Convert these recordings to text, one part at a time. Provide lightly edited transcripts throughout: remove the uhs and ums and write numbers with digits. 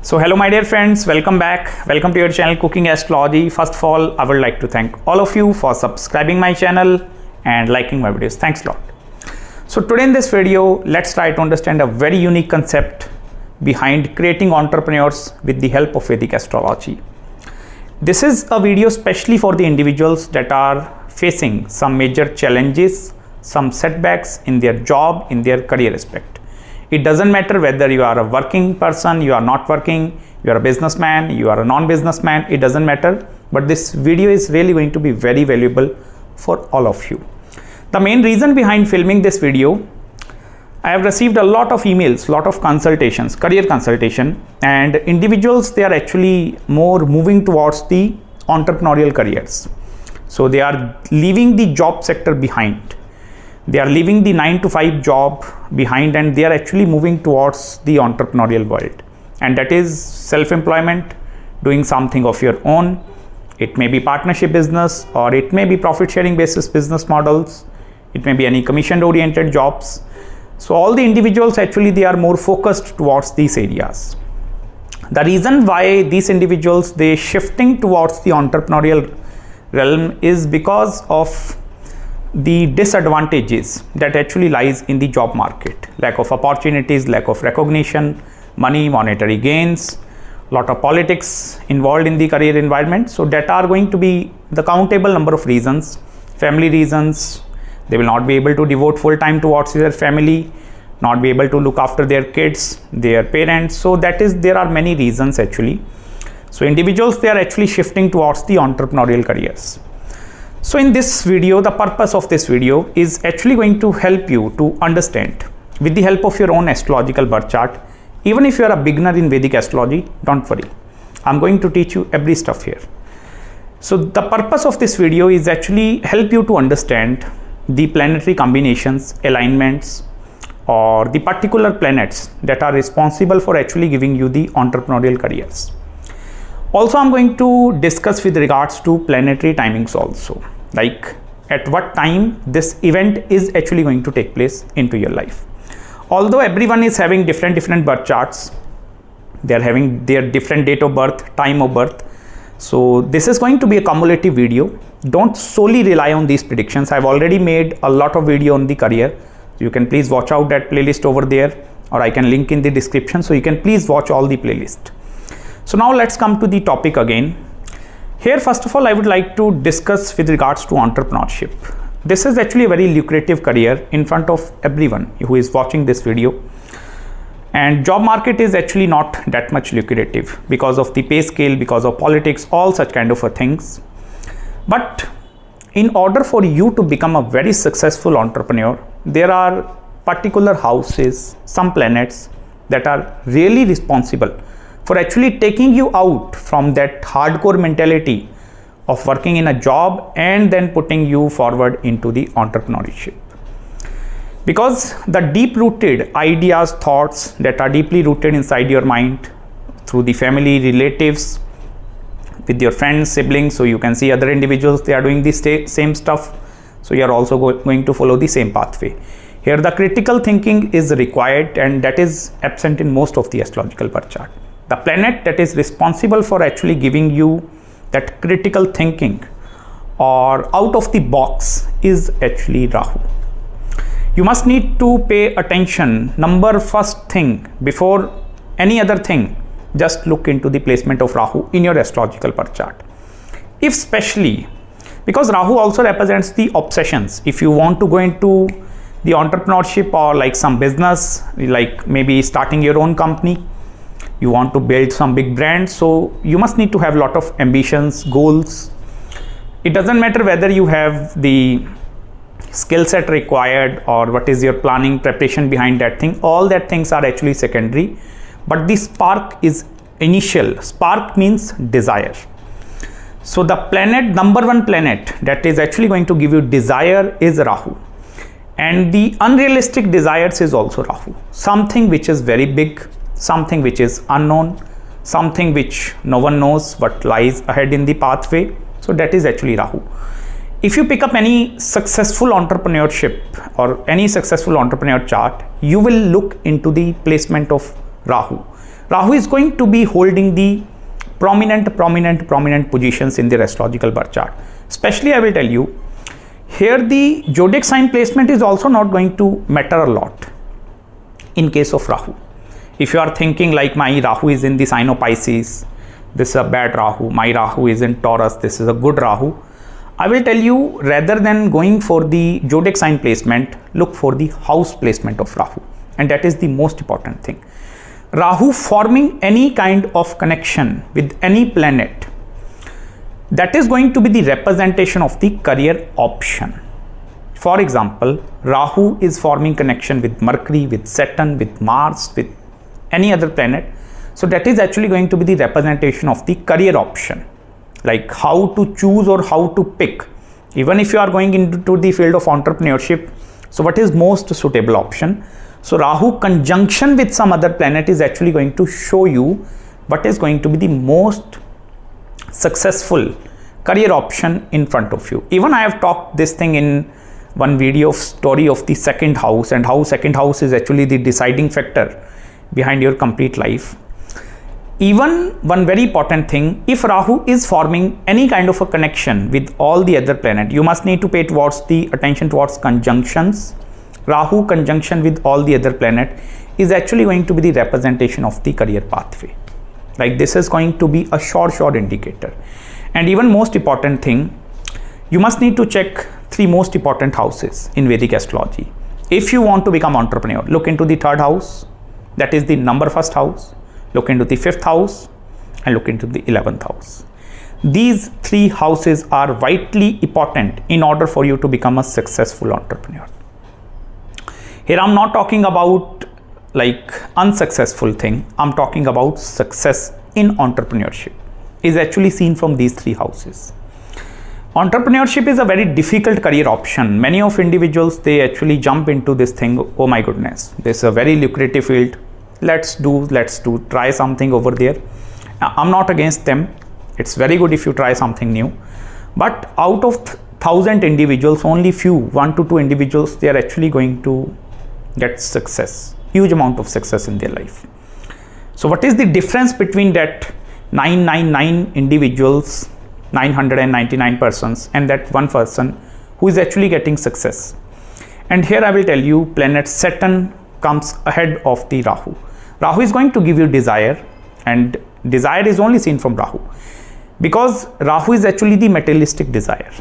So hello my dear friends, welcome back. Welcome to your channel Cooking Astrology. First of all, I would like to thank all of you for subscribing my channel and liking my videos. Thanks a lot. So today in this video, let's try to understand a very unique concept behind creating entrepreneurs with the help of Vedic Astrology. This is a video especially for the individuals that are facing some major challenges, some setbacks in their job, in their career aspect. It doesn't matter whether you are a working person, you are not working, you are a businessman, you are a non-businessman, it doesn't matter. But this video is really going to be very valuable for all of you. The main reason behind filming this video, I have received a lot of emails, lot of consultations, career consultation, and individuals, they are actually more moving towards the entrepreneurial careers. So they are leaving the job sector behind. They are leaving the 9-to-5 job behind and they are actually moving towards the entrepreneurial world. And that is self-employment, doing something of your own. It may be partnership business or it may be profit sharing basis business models. It may be any commission oriented jobs. So all the individuals actually, they are more focused towards these areas. The reason why these individuals, they shifting towards the entrepreneurial realm is because of the disadvantages that actually lies in the job market. Lack of opportunities, lack of recognition, money, monetary gains, lot of politics involved in the career environment. So that are going to be the countable number of reasons. Family reasons, they will not be able to devote full time towards their family, not be able to look after their kids, their parents. So there are many reasons actually. So individuals, they are actually shifting towards the entrepreneurial careers. So in this video, the purpose of this video is actually going to help you to understand with the help of your own astrological birth chart. Even if you are a beginner in Vedic astrology, don't worry. I'm going to teach you every stuff here. So the purpose of this video is actually help you to understand the planetary combinations, alignments, or the particular planets that are responsible for actually giving you the entrepreneurial careers. Also, I'm going to discuss with regards to planetary timings also, like at what time this event is actually going to take place into your life. Although everyone is having different birth charts, they are having their different date of birth, time of birth. So this is going to be a cumulative video. Don't solely rely on these predictions. I've already made a lot of video on the career. You can please watch out that playlist over there, or I can link in the description. So you can please watch all the playlist. So now let's come to the topic again. Here, first of all, I would like to discuss with regards to entrepreneurship. This is actually a very lucrative career in front of everyone who is watching this video. And job market is actually not that much lucrative because of the pay scale, because of politics, all such kind of things. But in order for you to become a very successful entrepreneur, there are particular houses, some planets that are really responsible for actually taking you out from that hardcore mentality of working in a job and then putting you forward into the entrepreneurship. Because the deep-rooted ideas, thoughts that are deeply rooted inside your mind through the family, relatives, with your friends, siblings, so you can see other individuals, they are doing the same stuff. So you are also going to follow the same pathway. Here the critical thinking is required and that is absent in most of the astrological birth chart. The planet that is responsible for actually giving you that critical thinking or out of the box is actually Rahu. You must need to pay attention. First thing, before any other thing, just look into the placement of Rahu in your astrological birth chart. If especially, because Rahu also represents the obsessions. If you want to go into the entrepreneurship or like some business, like maybe starting your own company, you want to build some big brand, so you must need to have a lot of ambitions, goals. It doesn't matter whether you have the skill set required or what is your planning, preparation behind that thing. All that things are actually secondary, but the spark is initial. Spark means desire. So the planet, number one planet that is actually going to give you desire is Rahu. And the unrealistic desires is also Rahu. Something which is very big, something which is unknown, something which no one knows what lies ahead in the pathway. So that is actually Rahu. If you pick up any successful entrepreneurship or any successful entrepreneur chart, you will look into the placement of Rahu. Rahu is going to be holding the prominent positions in the astrological birth chart. Especially I will tell you, here the zodiac sign placement is also not going to matter a lot in case of Rahu. If you are thinking like my Rahu is in the sign of Pisces, this is a bad Rahu, my Rahu is in Taurus, this is a good Rahu, I will tell you, rather than going for the zodiac sign placement, look for the house placement of Rahu, and that is the most important thing. Rahu forming any kind of connection with any planet, that is going to be the representation of the career option. For example, Rahu is forming connection with Mercury, with Saturn, with Mars, with any other planet. So that is actually going to be the representation of the career option, like how to choose or how to pick. Even if you are going into the field of entrepreneurship, so what is most suitable option? So Rahu conjunction with some other planet is actually going to show you what is going to be the most successful career option in front of you. Even I have talked this thing in one video of story of the second house, and how second house is actually the deciding factor behind your complete life. Even one very important thing, if Rahu is forming any kind of a connection with all the other planet, you must need to pay towards the attention towards conjunctions. Rahu conjunction with all the other planet is actually going to be the representation of the career pathway. Like this is going to be a sure indicator. And even most important thing, you must need to check 3 most important houses in Vedic astrology. If you want to become entrepreneur, look into the 3rd house, that is the number 1st house, look into the 5th house, and look into the 11th house. These 3 houses are vitally important in order for you to become a successful entrepreneur. Here I'm not talking about like unsuccessful thing, I'm talking about success in entrepreneurship is actually seen from these 3 houses. Entrepreneurship is a very difficult career option. Many of individuals, they actually jump into this thing, oh my goodness, this is a very lucrative field, let's do, try something over there. I'm not against them, it's very good if you try something new, but out of 1,000 individuals, only few, 1 to 2 individuals, they are actually going to get success, huge amount of success in their life. So what is the difference between that 999 individuals, 999 persons, and that one person who is actually getting success? And here I will tell you, planet Saturn comes ahead of the Rahu. Rahu is going to give you desire, and desire is only seen from Rahu, because Rahu is actually the materialistic desire,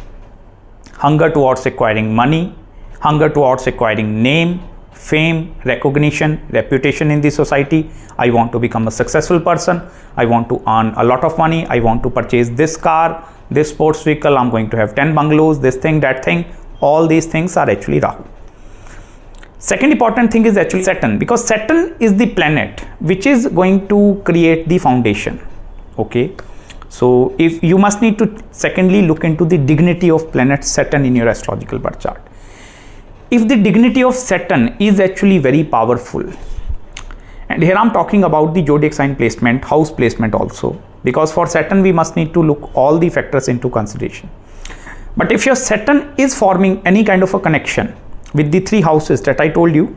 hunger towards acquiring money, hunger towards acquiring name, fame, recognition, reputation in the society. I want to become a successful person, I want to earn a lot of money, I want to purchase this car, this sports vehicle, I'm going to have 10 bungalows, this thing, that thing. All these things are actually Rahu. Second important thing is actually Saturn, because Saturn is the planet which is going to create the foundation. Okay, so if you must need to secondly look into the dignity of planet Saturn in your astrological birth chart. If the dignity of Saturn is actually very powerful, and here I'm talking about the zodiac sign placement, house placement also, because for Saturn we must need to look all the factors into consideration. But if your Saturn is forming any kind of a connection with the 3 houses that I told you,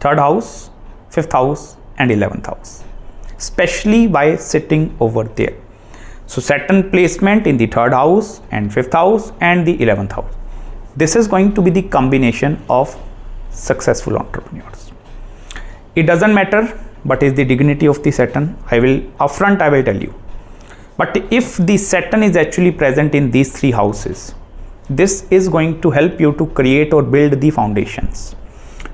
3rd house, 5th house, and 11th house, especially by sitting over there. So Saturn placement in the 3rd house and 5th house and the 11th house. This is going to be the combination of successful entrepreneurs. It doesn't matter what is the dignity of the Saturn. I will tell you. But if the Saturn is actually present in these 3 houses, this is going to help you to create or build the foundations.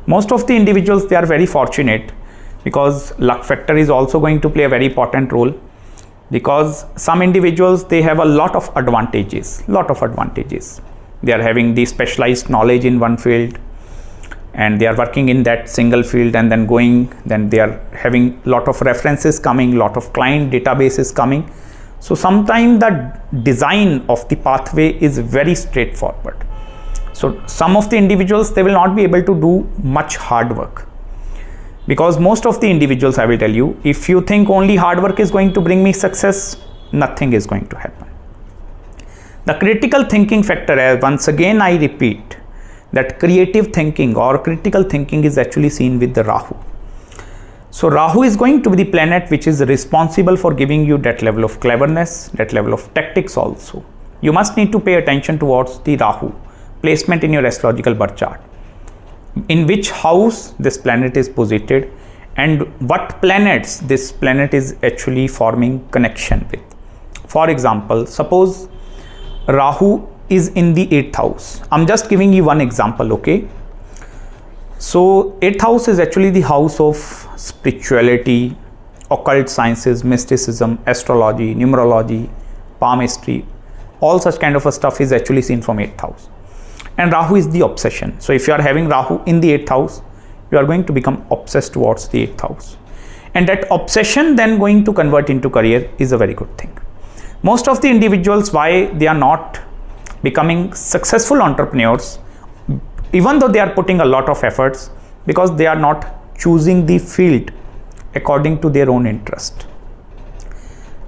Most of the individuals, they are very fortunate, because luck factor is also going to play a very important role, because some individuals, they have a lot of advantages. They are having the specialized knowledge in one field, and they are working in that single field, and then they are having lot of references coming, lot of client databases coming. So sometimes the design of the pathway is very straightforward. So some of the individuals, they will not be able to do much hard work, because most of the individuals, I will tell you, if you think only hard work is going to bring me success, nothing is going to happen. The critical thinking factor, once again I repeat, that creative thinking or critical thinking is actually seen with the Rahu. So Rahu is going to be the planet which is responsible for giving you that level of cleverness, that level of tactics also. You must need to pay attention towards the Rahu placement in your astrological birth chart. In which house this planet is posited and what planets this planet is actually forming connection with. For example, suppose Rahu is in the 8th house. I'm just giving you one example, okay? So 8th house is actually the house of spirituality, occult sciences, mysticism, astrology, numerology, palmistry, all such kind of a stuff is actually seen from 8th house. And Rahu is the obsession. So if you are having Rahu in the 8th house, you are going to become obsessed towards the 8th house. And that obsession then going to convert into career is a very good thing. Most of the individuals, why they are not becoming successful entrepreneurs, even though they are putting a lot of efforts, because they are not choosing the field according to their own interest.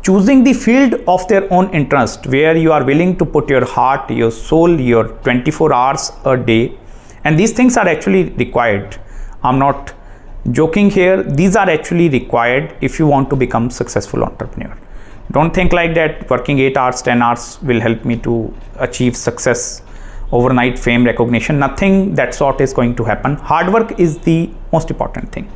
Choosing the field of their own interest, where you are willing to put your heart, your soul, your 24 hours a day, and these things are actually required. I'm not joking here. These are actually required if you want to become successful entrepreneur. Don't think like that working 8 hours, 10 hours will help me to achieve success, overnight fame, recognition. Nothing that sort is going to happen. Hard work is the most important thing.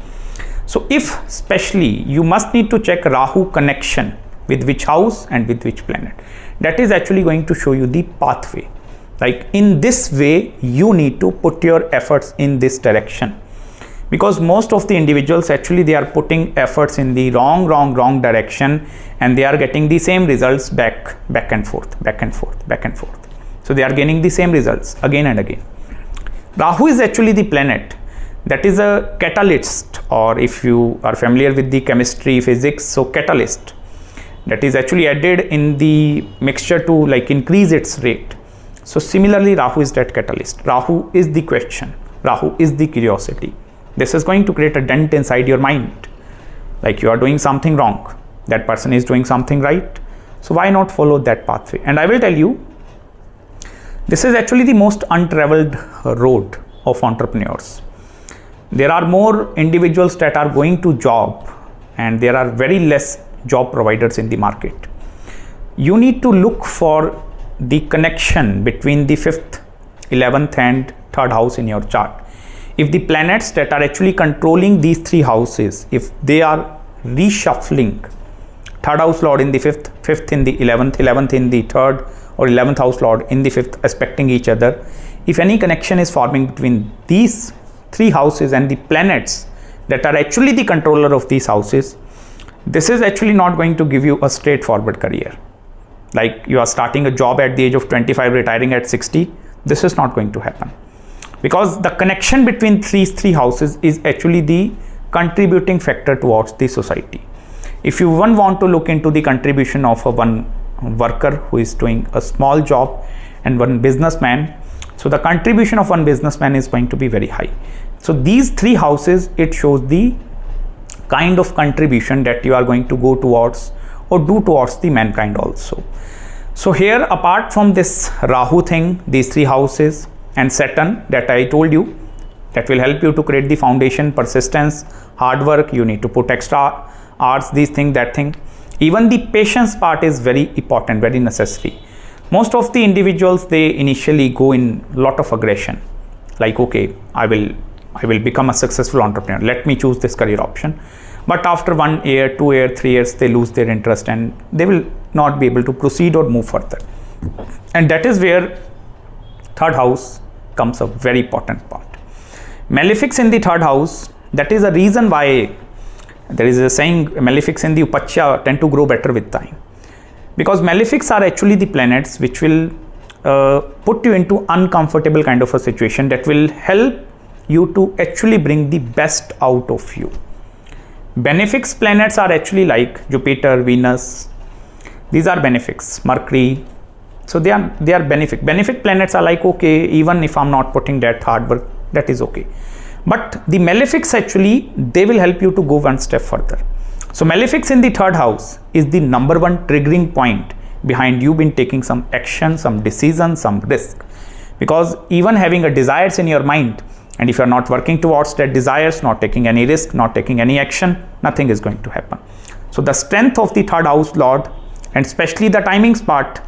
So if especially you must need to check Rahu connection with which house and with which planet. That is actually going to show you the pathway. Like in this way, you need to put your efforts in this direction. Because most of the individuals actually they are putting efforts in the wrong direction, and they are getting the same results back and forth. So they are gaining the same results again and again. Rahu is actually the planet that is a catalyst, or if you are familiar with the chemistry, physics, so catalyst that is actually added in the mixture to like increase its rate. So similarly, Rahu is that catalyst. Rahu is the question. Rahu is the curiosity. This is going to create a dent inside your mind. Like you are doing something wrong. That person is doing something right. So why not follow that pathway? And I will tell you, this is actually the most untraveled road of entrepreneurs. There are more individuals that are going to job, and there are very less job providers in the market. You need to look for the connection between the 5th, 11th and 3rd house in your chart. If the planets that are actually controlling these 3 houses, if they are reshuffling, 3rd house lord in the 5th, 5th in the 11th, 11th in the 3rd, or 11th house lord in the 5th, aspecting each other, if any connection is forming between these 3 houses and the planets that are actually the controller of these houses, this is actually not going to give you a straightforward career. Like you are starting a job at the age of 25, retiring at 60, this is not going to happen. Because the connection between these 3 houses is actually the contributing factor towards the society. If you want to look into the contribution of one worker who is doing a small job and one businessman, so the contribution of one businessman is going to be very high. So these 3 houses, it shows the kind of contribution that you are going to go towards or do towards the mankind also. So here, apart from this Rahu thing, these 3 houses and Saturn that I told you, that will help you to create the foundation, persistence, hard work, you need to put extra hours, these thing, that thing. Even the patience part is very important, very necessary. Most of the individuals, they initially go in lot of aggression. Like, okay, I will become a successful entrepreneur. Let me choose this career option. But after 1 year, 2 years, 3 years, they lose their interest and they will not be able to proceed or move further. And that is where 3rd house comes a very important part. Malefics in the 3rd house, that is a reason why there is a saying, malefics in the Upachya tend to grow better with time. Because malefics are actually the planets which will put you into uncomfortable kind of a situation that will help you to actually bring the best out of you. Benefics planets are actually like Jupiter, Venus. These are benefics, Mercury. So they are benefic. Benefic planets are like, okay, even if I'm not putting that hard work, that is okay. But the malefics actually, they will help you to go one step further. So malefics in the 3rd house is the number 1 triggering point behind you been taking some action, some decision, some risk. Because even having a desires in your mind, And if you are not working towards that desires, not taking any risk, not taking any action, nothing is going to happen. So the strength of the third house lord, and especially the timings part,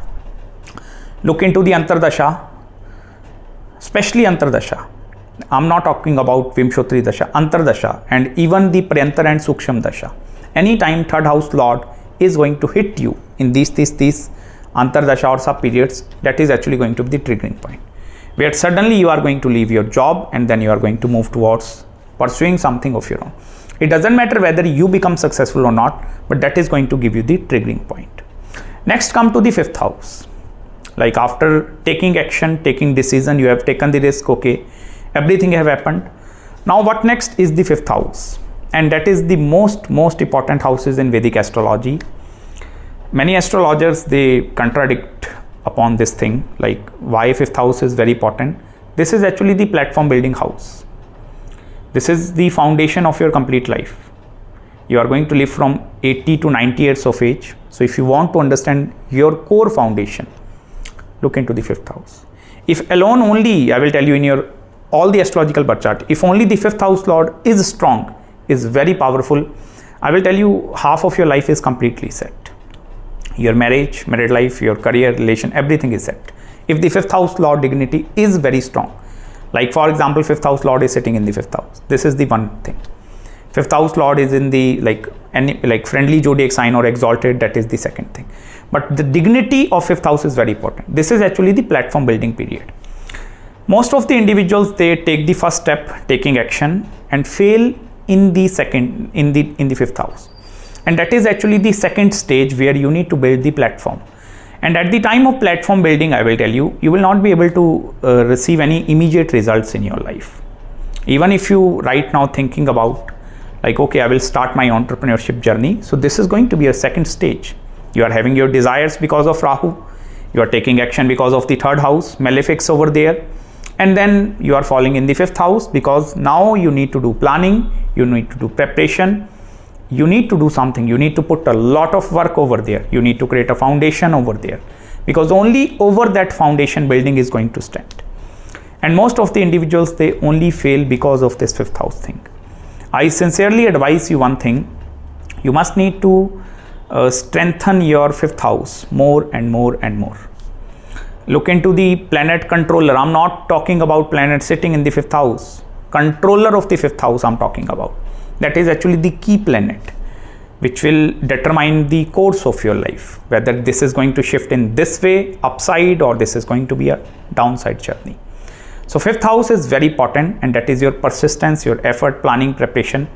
look into the Antardasha, especially Antardasha. I'm not talking about Vimshotri Dasha, Antardasha, and even the Pryantar and Suksham Dasha. Anytime third house lord is going to hit you in these Antardasha or sub periods, that is actually going to be the triggering point, where suddenly you are going to leave your job and then you are going to move towards pursuing something of your own. It doesn't matter whether you become successful or not, but that is going to give you the triggering point. Next, come to the fifth house. Like after taking action, taking decision, you have taken the risk, okay, everything have happened. Now what next is the fifth house, and that is the most important houses in Vedic astrology. Many astrologers, they contradict upon this thing, like why fifth house is very important. This is actually the platform building house. This is the foundation of your complete life. You are going to live from 80 to 90 years of age. So if you want to understand your core foundation, look into the fifth house. If alone only, I will tell you in your all the astrological birth chart, if only the fifth house lord is strong, is very powerful, I will tell you half of your life is completely set. Your marriage, married life, your career, relation, everything is set. If the fifth house lord dignity is very strong, like for example, fifth house lord is sitting in the fifth house. This is the one thing. Fifth house lord is in the like friendly zodiac sign or exalted, that is the second thing. But the dignity of fifth house is very important. This is actually the platform building period. Most of the individuals, they take the first step, taking action, and fail in the second, in the fifth house. And that is actually the second stage where you need to build the platform. And at the time of platform building, I will tell you, you will not be able to receive any immediate results in your life. Even if you right now thinking about like, okay, I will start my entrepreneurship journey. So this is going to be a second stage. You are having your desires because of Rahu. You are taking action because of the third house, malefics over there. And then you are falling in the fifth house because now you need to do planning, you need to do preparation, you need to do something, you need to put a lot of work over there, you need to create a foundation over there, because only over that foundation building is going to stand. And most of the individuals, they only fail because of this fifth house thing. I sincerely advise you one thing, you must need to strengthen your fifth house more and more and more. Look into the planet controller. I'm not talking about planet sitting in the fifth house. Controller of the fifth house I'm talking about. That is actually the key planet which will determine the course of your life. Whether this is going to shift in this way, upside, or this is going to be a downside journey. So fifth house is very important, and that is your persistence, your effort, planning, preparation.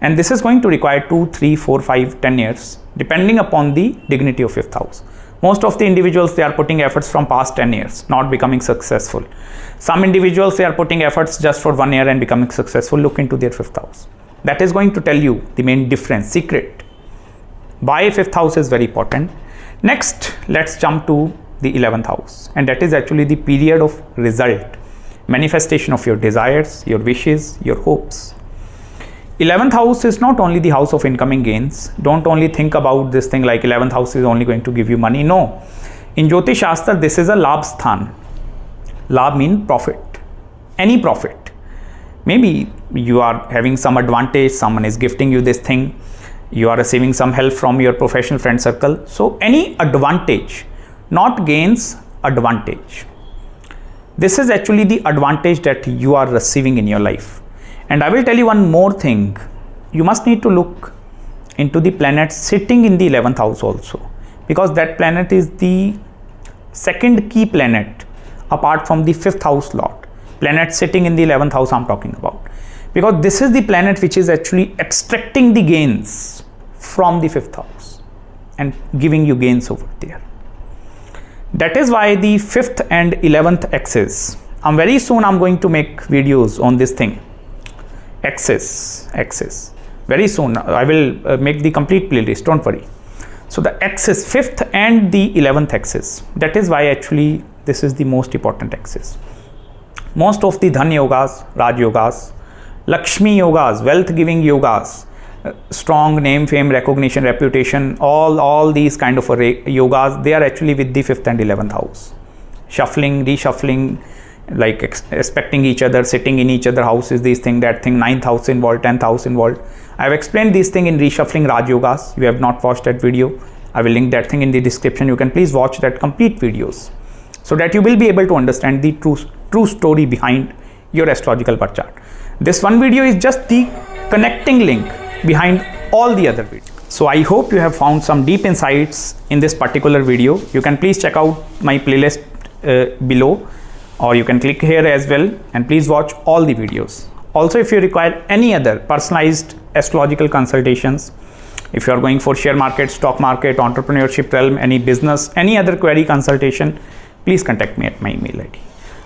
And this is going to require 2, 3, 4, 5, 10 years, depending upon the dignity of fifth house. Most of the individuals, they are putting efforts from past 10 years, not becoming successful. Some individuals, they are putting efforts just for 1 year and becoming successful. Look into their fifth house. That is going to tell you the main difference, secret. Why fifth house is very important. Next, let's jump to the 11th house. And that is actually the period of result, manifestation of your desires, your wishes, your hopes. 11th house is not only the house of incoming gains. Don't only think about this thing like 11th house is only going to give you money. No. In Jyotish Shastra, this is a Labh Sthan. Labh means profit. Any profit. Maybe you are having some advantage, someone is gifting you this thing, you are receiving some help from your professional friend circle. So any advantage, not gains, advantage. This is actually the advantage that you are receiving in your life. And I will tell you one more thing. You must need to look into the planet sitting in the 11th house also, because that planet is the second key planet apart from the 5th house lord. Planet sitting in the 11th house I'm talking about, because this is the planet which is actually extracting the gains from the 5th house and giving you gains over there. That is why the 5th and 11th axis, very soon I'm going to make videos on this thing. Axis, very soon I will make the complete playlist, don't worry. So the axis, 5th and the 11th axis, that is why actually this is the most important axis. Most of the Dhan yogas, Raj yogas, Lakshmi yogas, wealth giving yogas, strong name, fame, recognition, reputation, all these kind of yogas, they are actually with the 5th and 11th house. Shuffling, reshuffling, like expecting each other, sitting in each other houses, this thing, that thing, 9th house involved, 10th house involved. I have explained this thing in Reshuffling Raj Yogas. You have not watched that video, I will link that thing in the description. You can please watch that complete videos so that you will be able to understand the true story behind your astrological birth chart. This one video is just the connecting link behind all the other videos. So I hope you have found some deep insights in this particular video. You can please check out my playlist below, or you can click here as well, and please watch all the videos. Also, if you require any other personalized astrological consultations, if you are going for share market, stock market, entrepreneurship realm, any business, any other query consultation, please contact me at my email ID.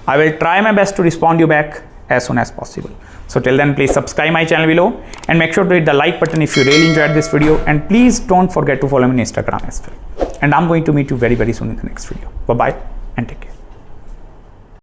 I will try my best to respond you back as soon as possible. So till then, please subscribe my channel below and make sure to hit the like button if you really enjoyed this video, and please don't forget to follow me on Instagram as well. And I'm going to meet you very soon in the next video. Bye bye and take care.